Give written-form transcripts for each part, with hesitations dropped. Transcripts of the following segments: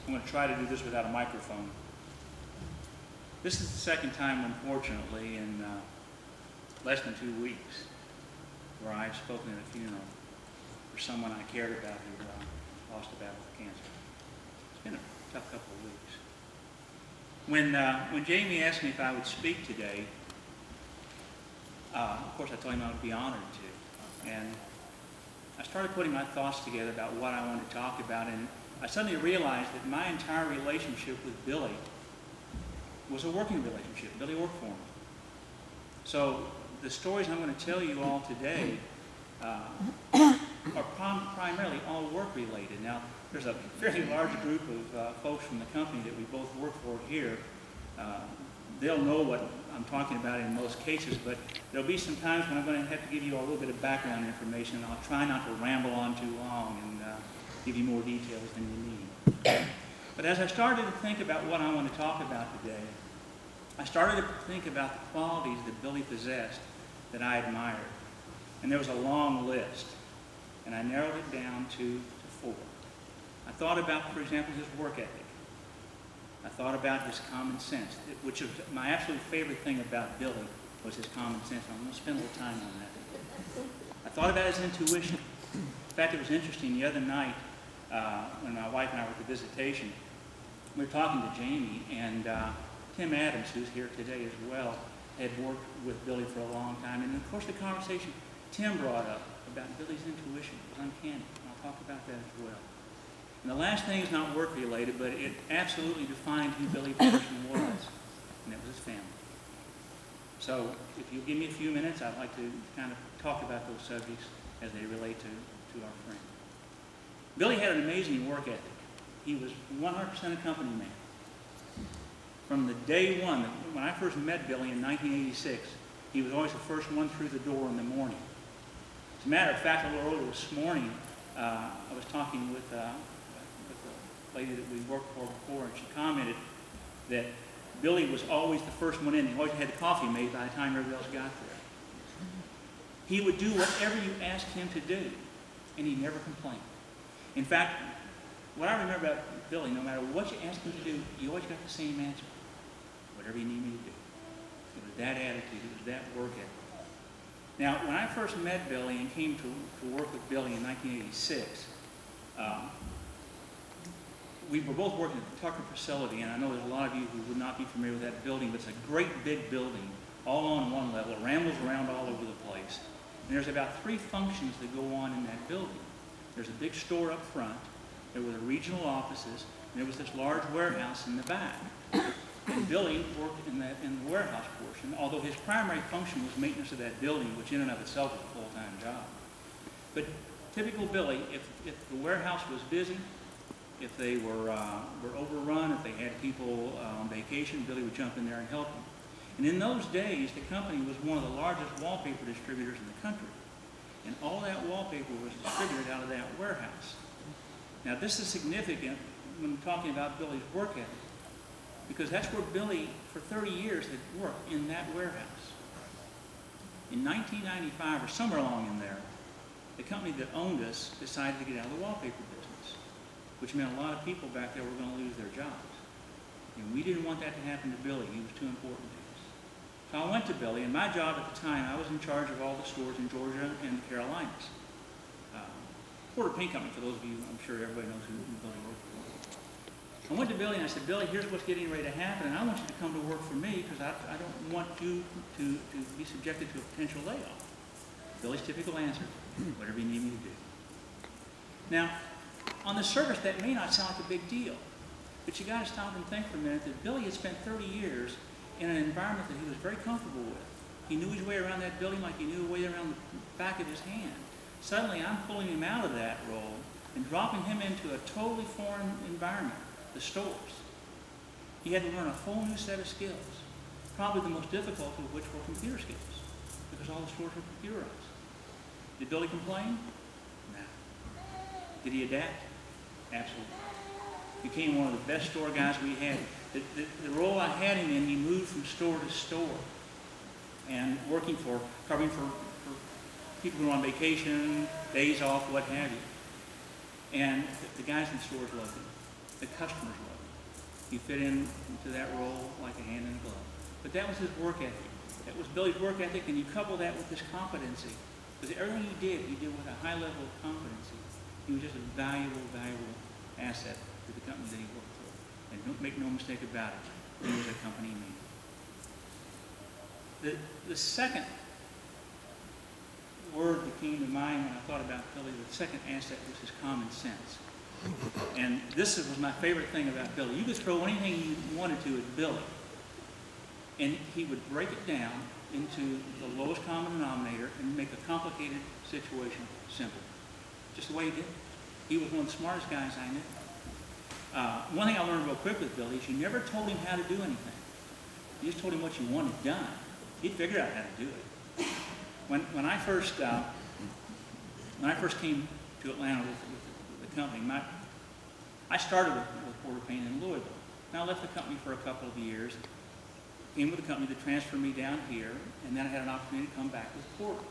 I'm going to try to do this without a microphone. This is the second time, unfortunately, in less than 2 weeks, where I've spoken at a funeral for someone I cared about who lost a battle with cancer. It's been a tough couple of weeks. When Jamie asked me if I would speak today, of course I told him I would be honored to. And I started putting my thoughts together about what I wanted to talk about, and I suddenly realized that my entire relationship with Billy was a working relationship. Billy worked for me. So the stories I'm going to tell you all today are primarily all work related. Now, there's a fairly large group of folks from the company that we both work for here. They'll know what I'm talking about in most cases, but there'll be some times when I'm going to have to give you a little bit of background information. I'll try not to ramble on too long and give you more details than you need. But as I started to think about what I want to talk about today, I started to think about the qualities that Billy possessed that I admired. And there was a long list, and I narrowed it down to 4. I thought about, for example, his work ethic. I thought about his common sense, which is my absolute favorite thing about Billy was his common sense. I'm going to spend a little time on that. I thought about his intuition. In fact, it was interesting. The other night, when my wife and I were at the visitation, we were talking to Jamie, and Tim Adams, who's here today as well, had worked with Billy for a long time. And of course, the conversation Tim brought up about Billy's intuition was uncanny. And I'll talk about that as well. And the last thing is not work related, but it absolutely defined who Billy Patterson was, and it was his family. So if you'll give me a few minutes, I'd like to kind of talk about those subjects as they relate to our friend. Billy had an amazing work ethic. He was 100% a company man. From the day one, when I first met Billy in 1986, he was always the first one through the door in the morning. As a matter of fact, a little earlier this morning, I was talking with a lady that we worked for before, and she commented that Billy was always the first one in. He always had the coffee made by the time everybody else got there. He would do whatever you asked him to do, and he never complained. In fact, what I remember about Billy, no matter what you asked him to do, you always got the same answer. Whatever you need me to do. It was that attitude. It was that work ethic. Now, when I first met Billy and came to work with Billy in 1986, we were both working at the Tucker facility, and I know there's a lot of you who would not be familiar with that building, but it's a great big building, all on one level. It rambles around all over the place. And there's about 3 functions that go on in that building. There's a big store up front, there were the regional offices, and there was this large warehouse in the back. And Billy worked in the warehouse portion, although his primary function was maintenance of that building, which in and of itself was a full-time job. But typical Billy, if the warehouse was busy, if they were overrun, if they had people on vacation, Billy would jump in there and help them. And in those days, the company was one of the largest wallpaper distributors in the country. And all that wallpaper was distributed out of that warehouse. Now, this is significant when we're talking about Billy's work ethic, because that's where Billy, for 30 years, had worked, in that warehouse. In 1995, or somewhere along in there, the company that owned us decided to get out of the wallpaper business, which meant a lot of people back there were going to lose their jobs. And we didn't want that to happen to Billy. He was too important to us. So I went to Billy, and my job at the time, I was in charge of all the stores in Georgia and the Carolinas. Porter Paint Company, for those of you, I'm sure everybody knows who Billy worked for. I went to Billy and I said, Billy, here's what's getting ready to happen, and I want you to come to work for me because I don't want you to be subjected to a potential layoff. Billy's typical answer, whatever you need me to do. Now, on the surface, that may not sound like a big deal, but you got to stop and think for a minute that Billy had spent 30 years in an environment that he was very comfortable with. He knew his way around that building like he knew his way around the back of his hand. Suddenly, I'm pulling him out of that role and dropping him into a totally foreign environment, the stores. He had to learn a whole new set of skills, probably the most difficult of which were computer skills, because all the stores were computerized. Did Billy complain? No. Did he adapt? Absolutely. Became one of the best store guys we had. The role I had him in, he moved from store to store and covering for people who were on vacation, days off, what have you. And the guys in the stores loved him. the customer's love. He fit into that role like a hand in a glove. But that was his work ethic. That was Billy's work ethic, and you couple that with his competency. Because everything he did with a high level of competency. He was just a valuable, valuable asset to the company that he worked for. And don't make no mistake about it, he was a company man. The second word that came to mind when I thought about Billy, the second asset was his common sense. And this was my favorite thing about Billy. You could throw anything you wanted to at Billy, and he would break it down into the lowest common denominator and make a complicated situation simple. Just the way he did it. He was one of the smartest guys I knew. One thing I learned real quick with Billy is you never told him how to do anything. You just told him what you wanted done. He'd figure out how to do it. When I first came to Atlanta with the company, I started with Porter Payne in Louisville. Now I left the company for a couple of years, came with the company that transferred me down here, and then I had an opportunity to come back with Porter.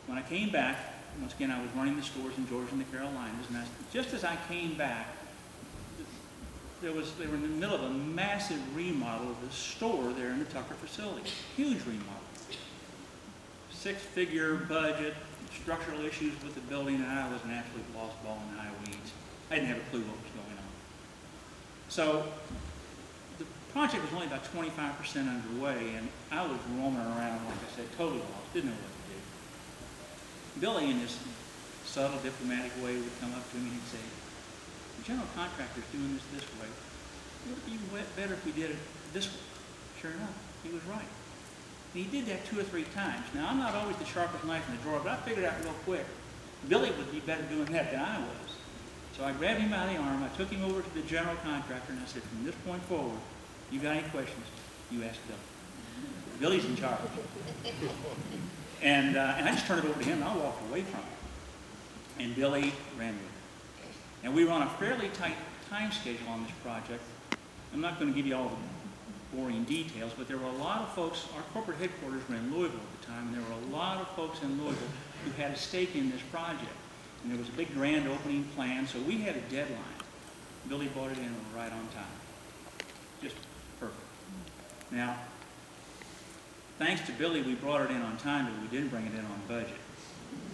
When I came back, once again I was running the stores in Georgia and the Carolinas, and just as I came back, they were in the middle of a massive remodel of the store there in the Tucker facility. Huge remodel. Six-figure budget, structural issues with the building, and I was an absolute lost ball in the high weeds. I didn't have a clue what was going on. So the project was only about 25% underway, and I was roaming around, like I said, totally lost, didn't know what to do. Billy, in his subtle, diplomatic way, would come up to me and he'd say, the general contractor's doing this way. It would be better if we did it this way. Sure enough, he was right. And he did that 2 or 3 times. Now, I'm not always the sharpest knife in the drawer, but I figured out real quick, Billy would be better doing that than I was. So I grabbed him by the arm, I took him over to the general contractor, and I said, from this point forward, you got any questions, you ask Billy. Billy's in charge. And I just turned it over to him, and I walked away from it. And Billy ran with it. And we were on a fairly tight time schedule on this project. I'm not going to give you all the boring details, but there were a lot of folks, our corporate headquarters were in Louisville at the time, and there were a lot of folks in Louisville who had a stake in this project. And there was a big grand opening plan, so we had a deadline. Billy brought it in right on time. Just perfect. Now, thanks to Billy, we brought it in on time, but we didn't bring it in on budget.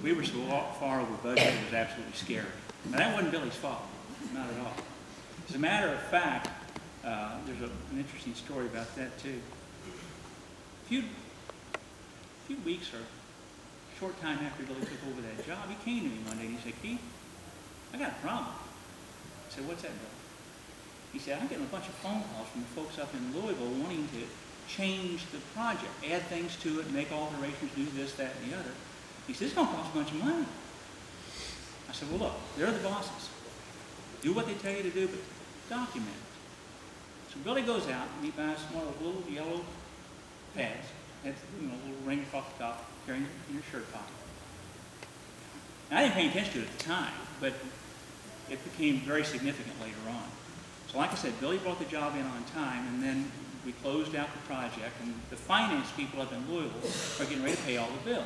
We were so far over budget, it was absolutely scary. Now, that wasn't Billy's fault, not at all. As a matter of fact, there's an interesting story about that, too. A few weeks or a short time after Billy took over that job, he came to me one day and he said, Keith, I got a problem. I said, what's that, Billy? He said, I'm getting a bunch of phone calls from the folks up in Louisville wanting to change the project, add things to it, make alterations, do this, that, and the other. He said, it's going to cost a bunch of money. I said, well, look, they're the bosses. Do what they tell you to do, but document it. So Billy goes out and he buys one of those little yellow pads, has a little ring across the top, carrying it in your shirt pocket. Now, I didn't pay attention to it at the time, but it became very significant later on. So like I said, Billy brought the job in on time, and then we closed out the project, and the finance people up in Louisville are getting ready to pay all the bills.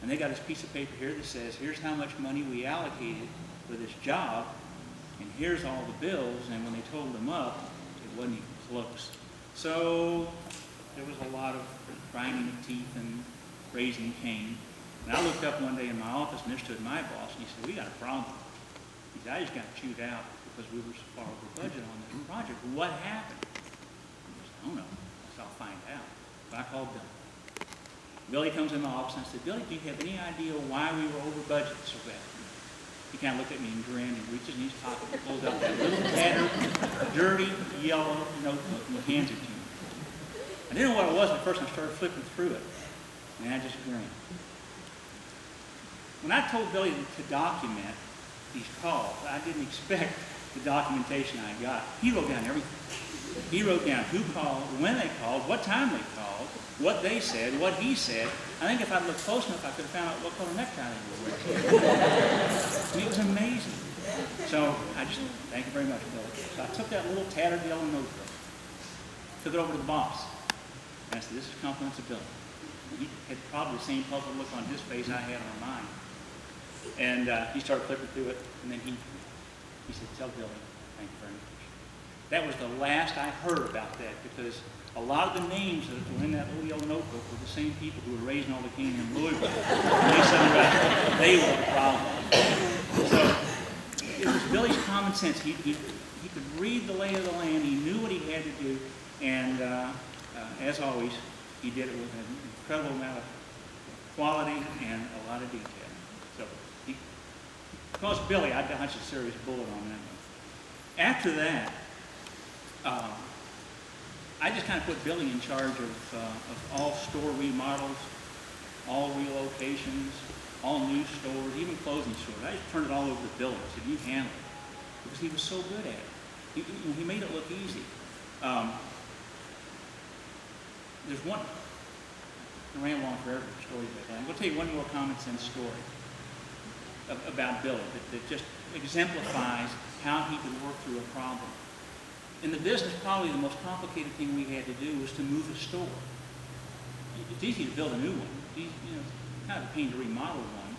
And they got this piece of paper here that says, here's how much money we allocated for this job, and here's all the bills, and when they totaled them up, it wasn't even close. So there was a lot of grinding of teeth and raising Cain. And I looked up one day in my office, and there stood my boss, and he said, we got a problem. He said, I just got chewed out because we were so far over budget on this project. What happened? I said, I don't know. I said, I'll find out. But I called Billy. Billy comes in my office and I said, Billy, do you have any idea why we were over budget so bad? He kind of looked at me and grinned and reaches in his pocket and pulls out that little tattered, dirty, yellow notebook and he hands it to me. I didn't know what it was at first. I started flipping through it, and I just grinned. When I told Billy to document these calls, I didn't expect the documentation I got. He wrote down everything. He wrote down who called, when they called, what time they called, what they said, what he said. I think if I'd looked close enough, I could have found out what color necktie they were wearing. And it was amazing. So I just, thank you very much, Billy. So I took that little tattered yellow notebook, took it over to the boss, and I said, this is compliments of Billy. He had probably the same puzzled look on his face I had on mine. And he started flipping through it, and then he said, tell Billy, Thank you very much. That was the last I heard about that, because a lot of the names that were in that little yellow notebook were the same people who were raising all the cane in Louisville. And they said they were the problem. So it was Billy's common sense. He could read the lay of the land. He knew what he had to do. And as always, he did it with an incredible amount of quality and a lot of detail. So because Billy, I dodged a serious bullet on that one. After that, I just kind of put Billy in charge of all store remodels, all relocations, all new stores, even clothing stores. I just turned it all over to Billy. I said, you handle it, because he was so good at it. He made it look easy. There's one, I ran along forever with stories like that. I'm going to tell you one more common sense story about Billy that just exemplifies how he could work through a problem. In the business, probably the most complicated thing we had to do was to move a store. It's easy to build a new one. It's kind of a pain to remodel one.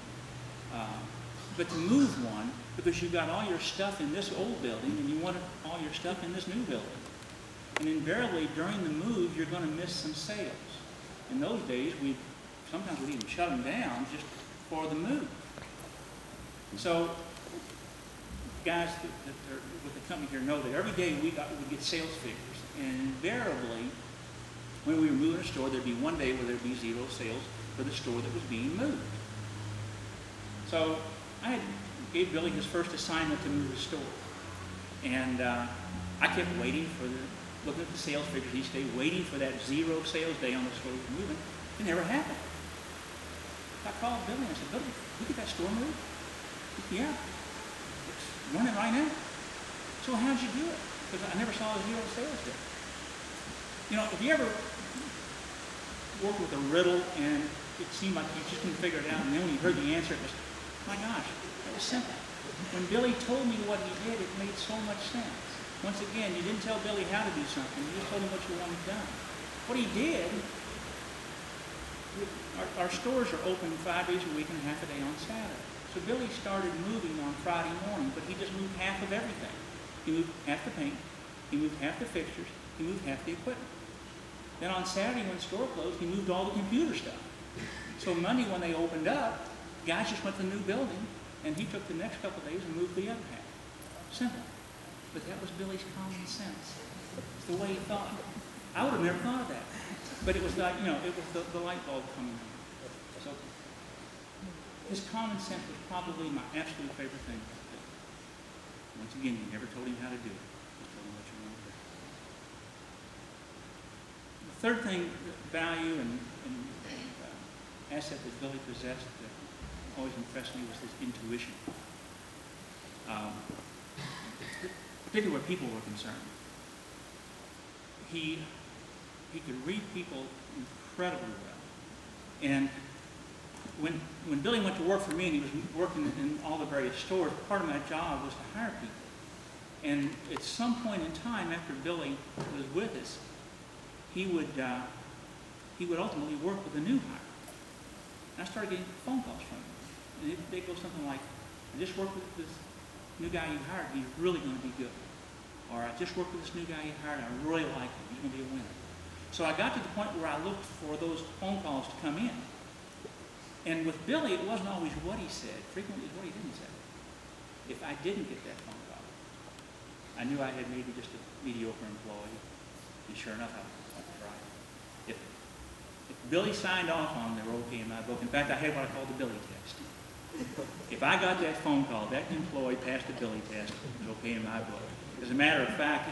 But to move one, because you've got all your stuff in this old building and you want all your stuff in this new building. And invariably, during the move, you're going to miss some sales. In those days, sometimes we'd even shut them down just for the move. So guys that are with the company here know that every day we get sales figures. And invariably, when we were moving a store, there'd be one day where there'd be 0 sales for the store that was being moved. So I gave Billy his first assignment to move the store. And I kept waiting looking at the sales figures each day, waiting for that 0 sales day on the store we were moving. It never happened. I called Billy and I said, Billy, we get that store moved? Yeah. It's running right now. So how'd you do it? Because I never saw a 0 sales day. If you ever worked with a riddle and it seemed like you just couldn't figure it out, and then when you heard the answer, it was, my gosh, that was simple. When Billy told me what he did, it made so much sense. Once again, you didn't tell Billy how to do something. You just told him what you wanted done. What he did, our stores are open 5 days a week and half a day on Saturday. So Billy started moving on Friday morning, but he just moved half of everything. He moved half the paint, he moved half the fixtures, he moved half the equipment. Then on Saturday when the store closed, he moved all the computer stuff. So Monday when they opened up, guys just went to the new building, and he took the next couple of days and moved the other half. Simple. But that was Billy's common sense. It's the way he thought. I would have never thought of that. But it was like, it was the light bulb coming on. So his common sense was probably my absolute favorite thing. Once again, you never told him how to do it. You told him what you wanted to do. The third thing, value and asset that Billy possessed that always impressed me was his intuition. Particularly where people were concerned. He could read people incredibly well. And when Billy went to work for me and he was working in all the various stores, part of my job was to hire people. And at some point in time after Billy was with us, he would ultimately work with a new hire. And I started getting phone calls from him. And they'd go something like, I just worked with this new guy you hired, he's really going to be good. Or I just worked with this new guy you hired, I really like him, he's going to be a winner. So I got to the point where I looked for those phone calls to come in. And with Billy, it wasn't always what he said. Frequently, it was what he didn't say. If I didn't get that phone call, I knew I had maybe just a mediocre employee. And sure enough, I tried. If Billy signed off on them, they were okay in my book. In fact, I had what I called the Billy test. If I got that phone call, that employee passed the Billy test, it was okay in my book. As a matter of fact,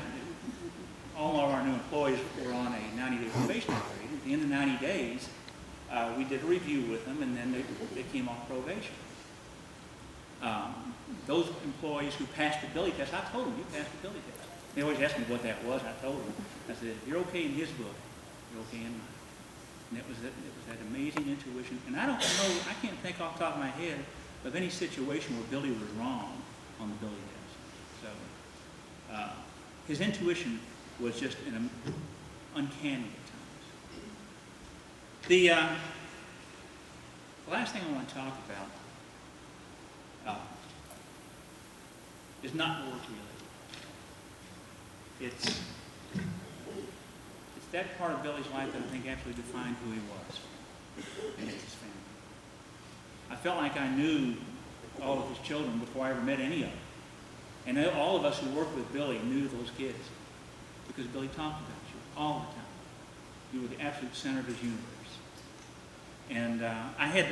all of our new employees were on a 90-day probationary period. At the end of 90 days, we did a review with them, and then they came off probation. Those employees who passed the Billy test, I told them, you passed the Billy test. They always asked me what that was, and I told them. I said, if you're okay in his book, you're okay in mine. And it was that amazing intuition. And I can't think off the top of my head of any situation where Billy was wrong on the Billy test. So his intuition was just uncanny at times. The last thing I want to talk about is not work related. it's that part of Billy's life that I think actually defined who he was and his family. I felt like I knew all of his children before I ever met any of them. And all of us who worked with Billy knew those kids because Billy talked about you all the time. You were the absolute center of his universe. And I had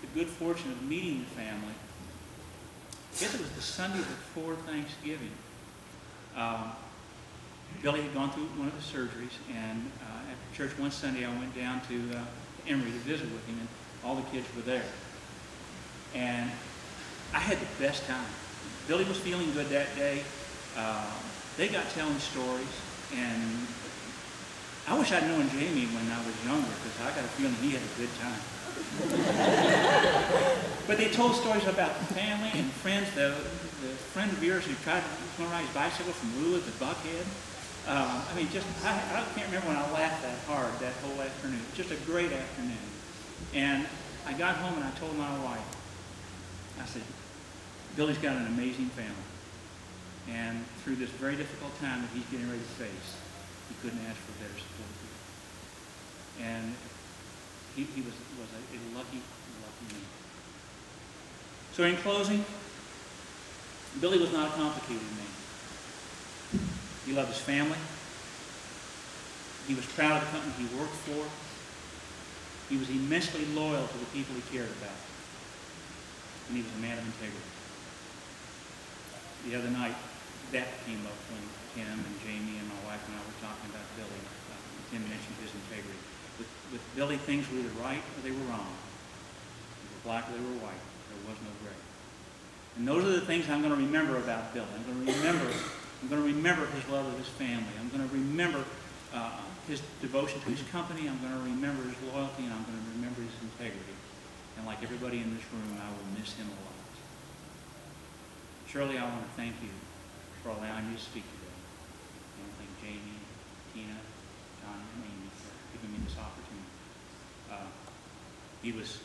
the good fortune of meeting the family. I guess it was the Sunday before Thanksgiving. Billy had gone through one of the surgeries, and after church one Sunday I went down to Emory to visit with him, and all the kids were there. And I had the best time. Billy was feeling good that day. They got telling stories, and I wish I'd known Jamie when I was younger, because I got a feeling he had a good time. But they told stories about the family and friends. The friend of yours who tried to ride his bicycle from Lula to Buckhead. I mean, I can't remember when I laughed that hard that whole afternoon. Just a great afternoon. And I got home and I told my wife, I said, Billy's got an amazing family. And through this very difficult time that he's getting ready to face, he couldn't ask for better support here. And he was a lucky man. So in closing, Billy was not a complicated man. He loved his family. He was proud of the company he worked for. He was immensely loyal to the people he cared about. And he was a man of integrity. The other night, that came up when Tim and Jamie and my wife and I were talking about Billy. Tim mentioned his integrity. With Billy, things were either right or they were wrong. They were black or they were white. There was no gray. And those are the things I'm going to remember about Billy. I'm going to remember his love of his family. I'm going to remember his devotion to his company. I'm going to remember his loyalty, and I'm going to remember his integrity. And like everybody in this room, I will miss him a lot. Shirley, I want to thank you for allowing me to speak today. I want to thank Jamie, Tina, John, and Amy for giving me this opportunity. He was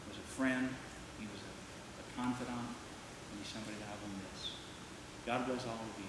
a friend. He was a confidant. And he's somebody that I will miss. God bless all of you.